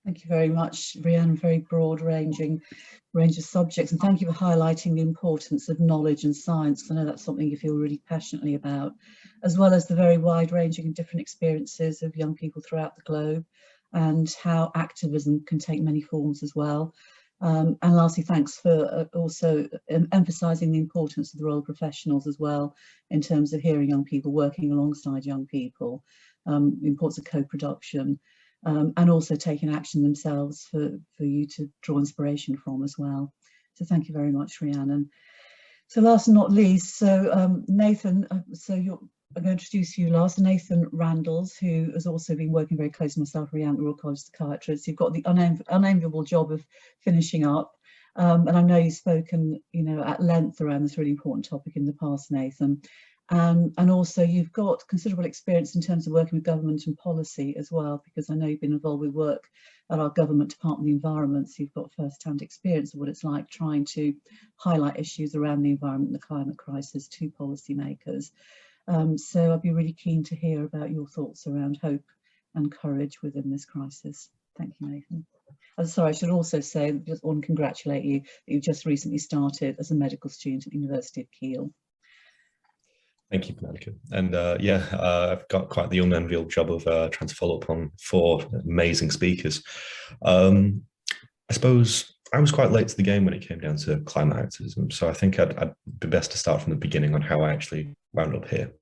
Thank you very much, Rhiannon. Very broad range of subjects, and thank you for highlighting the importance of knowledge and science. I know that's something you feel really passionately about, as well as the very wide-ranging and different experiences of young people throughout the globe, and how activism can take many forms as well. And lastly, thanks for also emphasising the importance of the role of professionals as well, in terms of hearing young people, working alongside young people, the importance of co-production. And also taking action themselves for you to draw inspiration from as well. So thank you very much, Rhiannon. So last and not least, so Nathan, I'm going to introduce you last, Nathan Randalls, who has also been working very closely with myself, Rhiannon, the Royal College of Psychiatrists. You've got the unenviable job of finishing up. And I know you've spoken, at length around this really important topic in the past, Nathan. And also you've got considerable experience in terms of working with government and policy as well, because I know you've been involved with work at our government Department of the Environment, so you've got first-hand experience of what it's like trying to highlight issues around the environment and the climate crisis to policymakers. So I'd be really keen to hear about your thoughts around hope and courage within this crisis. Thank you, Nathan. Sorry, I should also say, just want to congratulate you that you've just recently started as a medical student at the University of Kiel. Thank you, Connecticut. And I've got quite the unenviable job of trying to follow up on 4 amazing speakers. I suppose I was quite late to the game when it came down to climate activism, so I think I'd be best to start from the beginning on how I actually wound up here.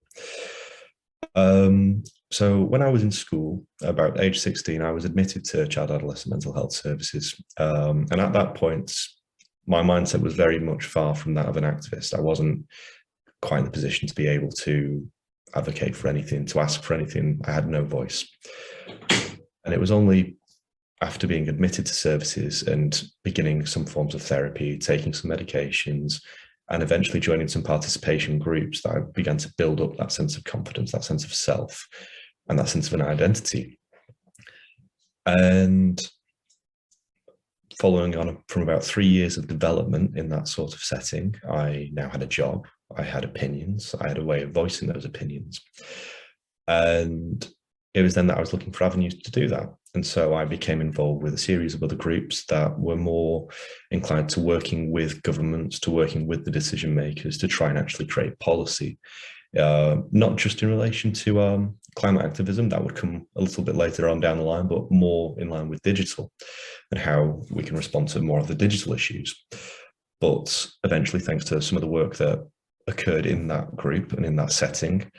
So when I was in school, about age 16, I was admitted to child adolescent mental health services. And at that point, my mindset was very much far from that of an activist. I wasn't quite in the position to be able to advocate for anything, to ask for anything. I had no voice. And it was only after being admitted to services and beginning some forms of therapy, taking some medications, and eventually joining some participation groups that I began to build up that sense of confidence, that sense of self, and that sense of an identity. And following on from about 3 years of development in that sort of setting, I now had a job, I had opinions, I had a way of voicing those opinions. And it was then that I was looking for avenues to do that. And so I became involved with a series of other groups that were more inclined to working with governments, to working with the decision makers to try and actually create policy, not just in relation to climate activism, that would come a little bit later on down the line, but more in line with digital and how we can respond to more of the digital issues. But eventually, thanks to some of the work that occurred in that group and in that setting,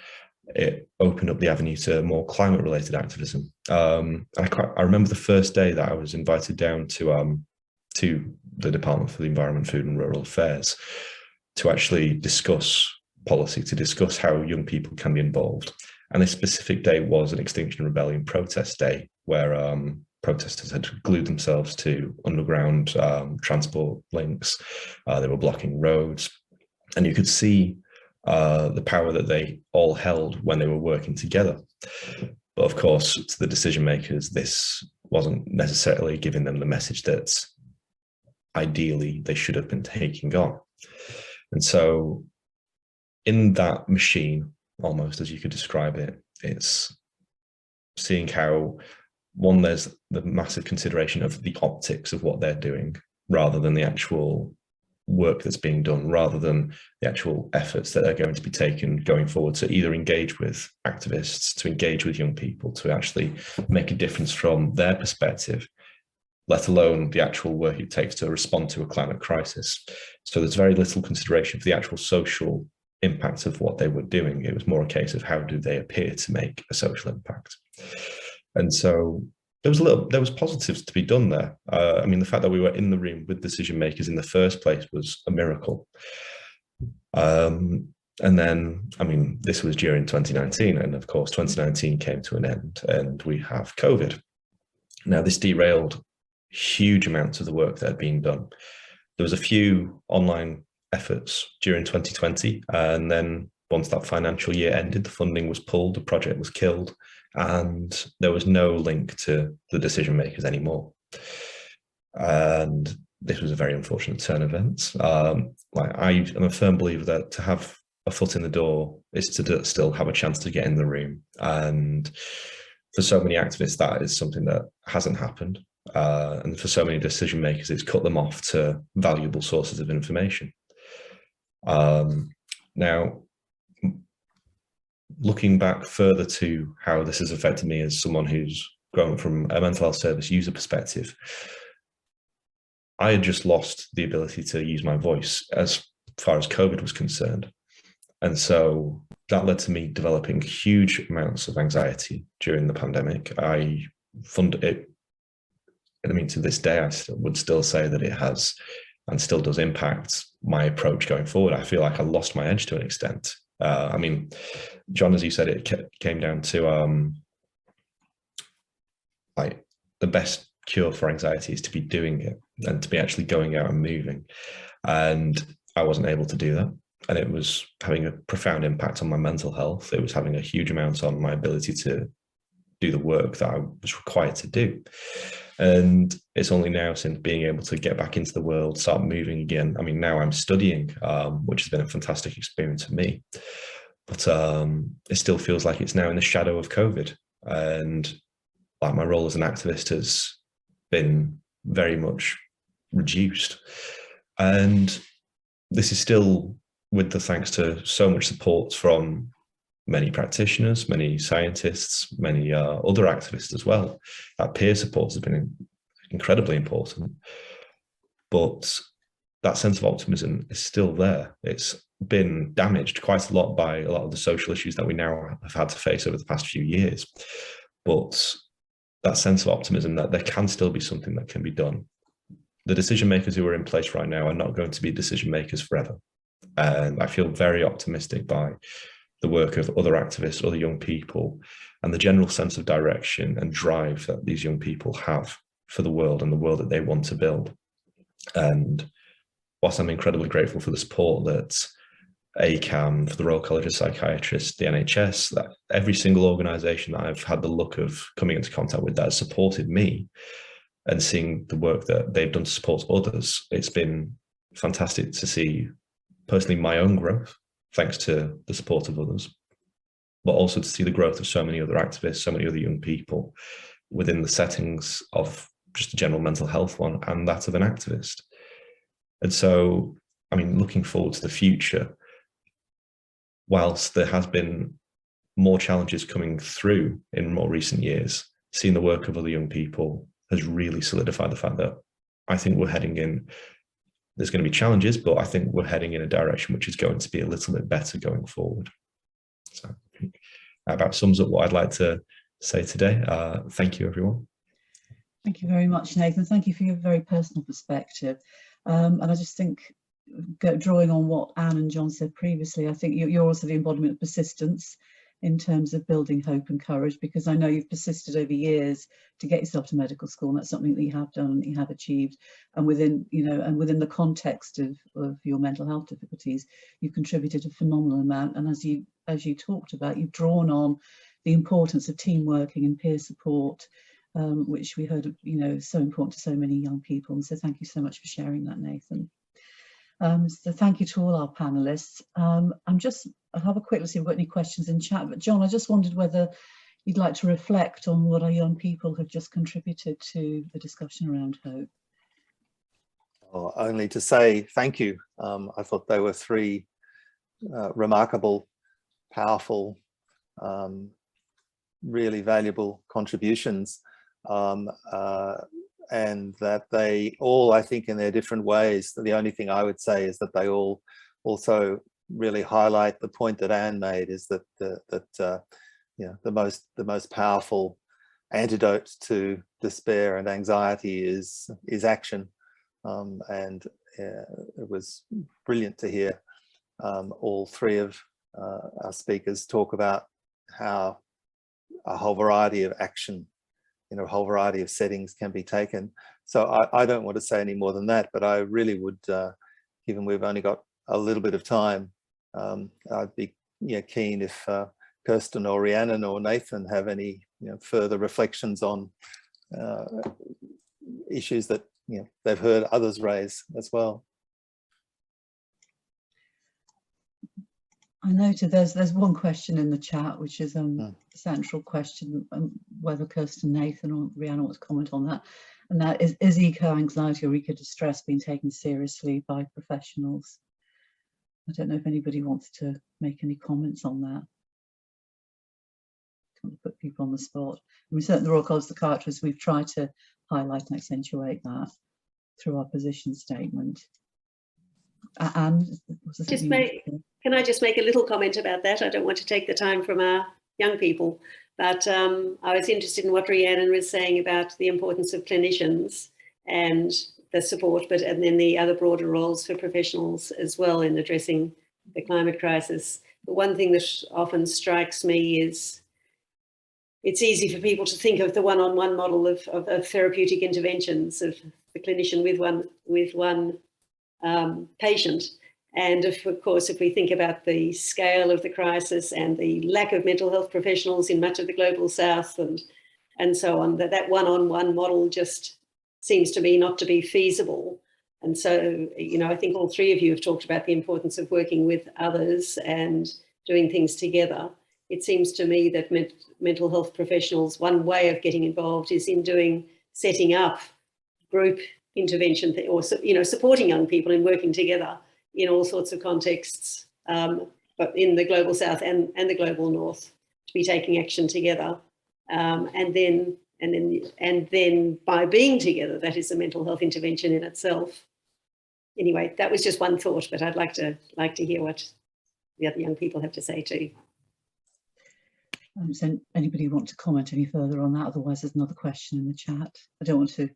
it opened up the avenue to more climate related activism. I remember the first day that I was invited down to the Department for the Environment, Food and Rural Affairs to actually discuss policy, to discuss how young people can be involved. And this specific day was an Extinction Rebellion protest day, where protesters had glued themselves to underground transport links. They were blocking roads, and you could see the power that they all held when they were working together. But of course, to the decision makers, this wasn't necessarily giving them the message that ideally they should have been taking on. And so in that machine, almost as you could describe it, it's seeing how, one, there's the massive consideration of the optics of what they're doing rather than the actual work that's being done, rather than the actual efforts that are going to be taken going forward to either engage with activists, to engage with young people, to actually make a difference from their perspective, let alone the actual work it takes to respond to a climate crisis. So there's very little consideration for the actual social impact of what they were doing. It was more a case of how do they appear to make a social impact. And so there was positives to be done there. I mean, the fact that we were in the room with decision makers in the first place was a miracle. And then, I mean, this was during 2019, and of course 2019 came to an end and we have COVID. Now, this derailed huge amounts of the work that had been done. There was a few online efforts during 2020, and then once that financial year ended, the funding was pulled, the project was killed, and there was no link to the decision makers anymore. And this was a very unfortunate turn of events. I am a firm believer that to have a foot in the door is to still have a chance to get in the room. And for so many activists, that is something that hasn't happened. And for so many decision makers, it's cut them off to valuable sources of information. Now, looking back further to how this has affected me as someone who's grown from a mental health service user perspective, I had just lost the ability to use my voice as far as COVID was concerned. And so that led to me developing huge amounts of anxiety during the pandemic. I found it, I mean, to this day, I would still say that it has and still does impact my approach going forward. I feel like I lost my edge to an extent. I mean, John, as you said, it came down to like the best cure for anxiety is to be doing it and to be actually going out and moving. And I wasn't able to do that. And it was having a profound impact on my mental health. It was having a huge amount on my ability to do the work that I was required to do. And it's only now, since being able to get back into the world, start moving again. I mean, now I'm studying, which has been a fantastic experience for me. But it still feels like it's now in the shadow of COVID. And like my role as an activist has been very much reduced. And this is still with the thanks to so much support from many practitioners, many scientists, many other activists as well. That peer support has been incredibly important. But that sense of optimism is still there. It's been damaged quite a lot by a lot of the social issues that we now have had to face over the past few years. But that sense of optimism that there can still be something that can be done. The decision makers who are in place right now are not going to be decision makers forever. And I feel very optimistic by the work of other activists, other young people, and the general sense of direction and drive that these young people have for the world and the world that they want to build. And whilst I'm incredibly grateful for the support that ACAMH, the Royal College of Psychiatrists, the NHS, that every single organisation that I've had the luck of coming into contact with that has supported me and seeing the work that they've done to support others, it's been fantastic to see personally my own growth, thanks to the support of others, but also to see the growth of so many other activists, so many other young people within the settings of just a general mental health one and that of an activist. And so, I mean, looking forward to the future, whilst there has been more challenges coming through in more recent years, seeing the work of other young people has really solidified the fact that I think we're heading in, there's going to be challenges, but I think we're heading in a direction which is going to be a little bit better going forward. So I think that about sums up what I'd like to say today. Thank you, everyone. Thank you very much, Nathan. Thank you for your very personal perspective. And I just think, drawing on what Anne and John said previously, I think you're also the embodiment of persistence in terms of building hope and courage, because I know you've persisted over years to get yourself to medical school, and that's something that you have done and you have achieved. And within, you know, and within the context of your mental health difficulties, you've contributed a phenomenal amount. And as you talked about, you've drawn on the importance of team working and peer support, which we heard, you know, is so important to so many young people. And so thank you so much for sharing that, Nathan. So thank you to all our panelists. I'll have a quick look, see if we've got any questions in chat. But John, I just wondered whether you'd like to reflect on what our young people have just contributed to the discussion around hope. Well, only to say thank you. I thought they were three remarkable, powerful, really valuable contributions. And that they all, I think, in their different ways, the only thing I would say is that they all also really highlight the point that Anne made, is that you know, the most powerful antidote to despair and anxiety is action. And it was brilliant to hear all three of our speakers talk about how a whole variety of action, you know, a whole variety of settings can be taken. So I don't want to say any more than that, but I really would, given we've only got a little bit of time, I'd be keen if Kirsten or Rhiannon or Nathan have any further reflections on issues that they've heard others raise as well. I noted there's one question in the chat, which is a central question, whether Kirsten, Nathan or Rhiannon wants to comment on that. And that is eco-anxiety or eco-distress being taken seriously by professionals? I don't know if anybody wants to make any comments on that. Can't put people on the spot. I mean, certainly the Royal College of Psychiatrists, we've tried to highlight and accentuate that through our position statement. And can I just make a little comment about that? I don't want to take the time from our young people, but I was interested in what Rhiannon was saying about the importance of clinicians and the support, and then the other broader roles for professionals as well in addressing the climate crisis. But one thing that often strikes me is it's easy for people to think of the one-on-one model of therapeutic interventions, of the clinician with one patient. And of course, if we think about the scale of the crisis and the lack of mental health professionals in much of the global south and so on, that one-on-one model just seems to me not to be feasible. And so, you know, I think all three of you have talked about the importance of working with others and doing things together. It seems to me that mental health professionals, one way of getting involved is in setting up group intervention, or, you know, supporting young people and working together in all sorts of contexts, but in the global south and the global north, to be taking action together, and then by being together, that is a mental health intervention in itself. Anyway, that was just one thought, but I'd like to hear what the other young people have to say too. So anybody want to comment any further on that? Otherwise, there's another question in the chat. I don't want to.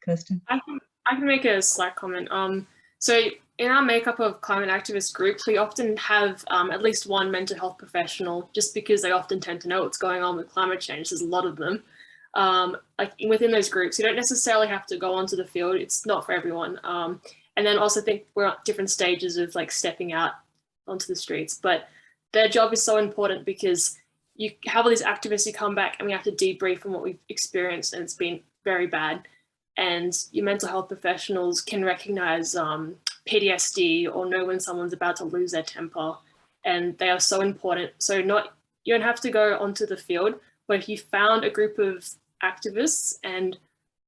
Kirsten? I can make a slight comment. So in our makeup of climate activist groups, we often have at least one mental health professional, just because they often tend to know what's going on with climate change. There's a lot of them. Like within those groups, you don't necessarily have to go onto the field. It's not for everyone. And then also think we're at different stages of like stepping out onto the streets, but their job is so important because you have all these activists who come back and we have to debrief on what we've experienced, and it's been very bad. And your mental health professionals can recognize PTSD or know when someone's about to lose their temper, and they are so important. So you don't have to go onto the field, but if you found a group of activists and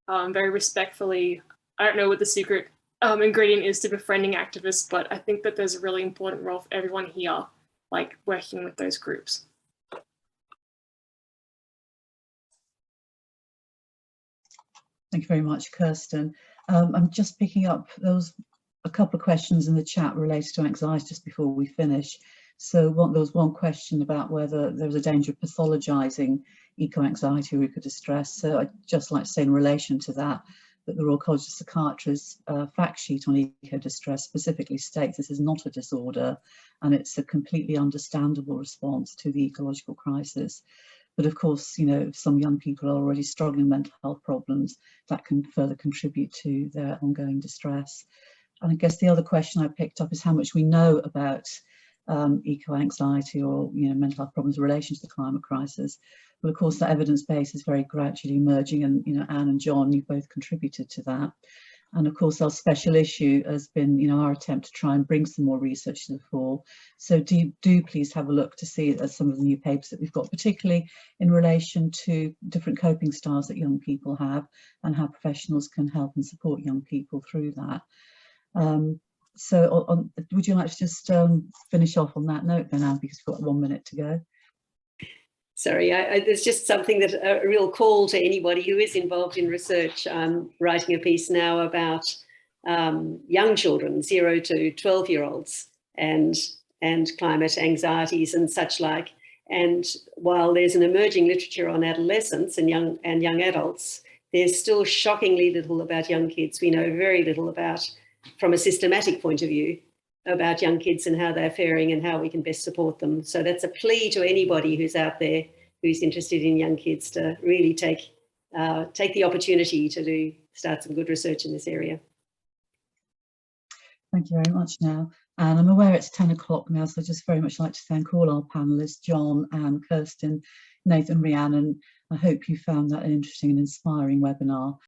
very respectfully, I don't know what the secret ingredient is to befriending activists, but I think that there's a really important role for everyone here, like working with those groups. Thank you very much, Kirsten. I'm just picking up, there was a couple of questions in the chat related to anxiety just before we finish. So there was one question about whether there was a danger of pathologizing eco-anxiety or eco-distress. So I'd just like to say in relation to that the Royal College of Psychiatrists fact sheet on eco-distress specifically states this is not a disorder and it's a completely understandable response to the ecological crisis. But of course, you know, if some young people are already struggling with mental health problems, that can further contribute to their ongoing distress. And I guess the other question I picked up is how much we know about eco-anxiety or, you know, mental health problems in relation to the climate crisis. Well, of course, the evidence base is very gradually emerging, and, you know, Anne and John, you both contributed to that. And of course, our special issue has been, you know, our attempt to try and bring some more research to the fore. So do please have a look to see some of the new papers that we've got, particularly in relation to different coping styles that young people have and how professionals can help and support young people through that. Would you like to just finish off on that note then, Anne, because we've got 1 minute to go? Sorry, there's just something that a real call to anybody who is involved in research. I'm writing a piece now about young children, 0 to 12-year-olds, and climate anxieties and such like. And while there's an emerging literature on adolescents and young adults, there's still shockingly little about young kids. We know very little about, from a systematic point of view, about young kids and how they're faring and how we can best support them. So that's a plea to anybody who's out there who's interested in young kids to really take the opportunity to start some good research in this area. Thank you very much now. And I'm aware it's 10 o'clock now, so I'd just very much like to thank all our panellists, John, Anne, Kirsten, Nathan, Rhiannon. I hope you found that an interesting and inspiring webinar.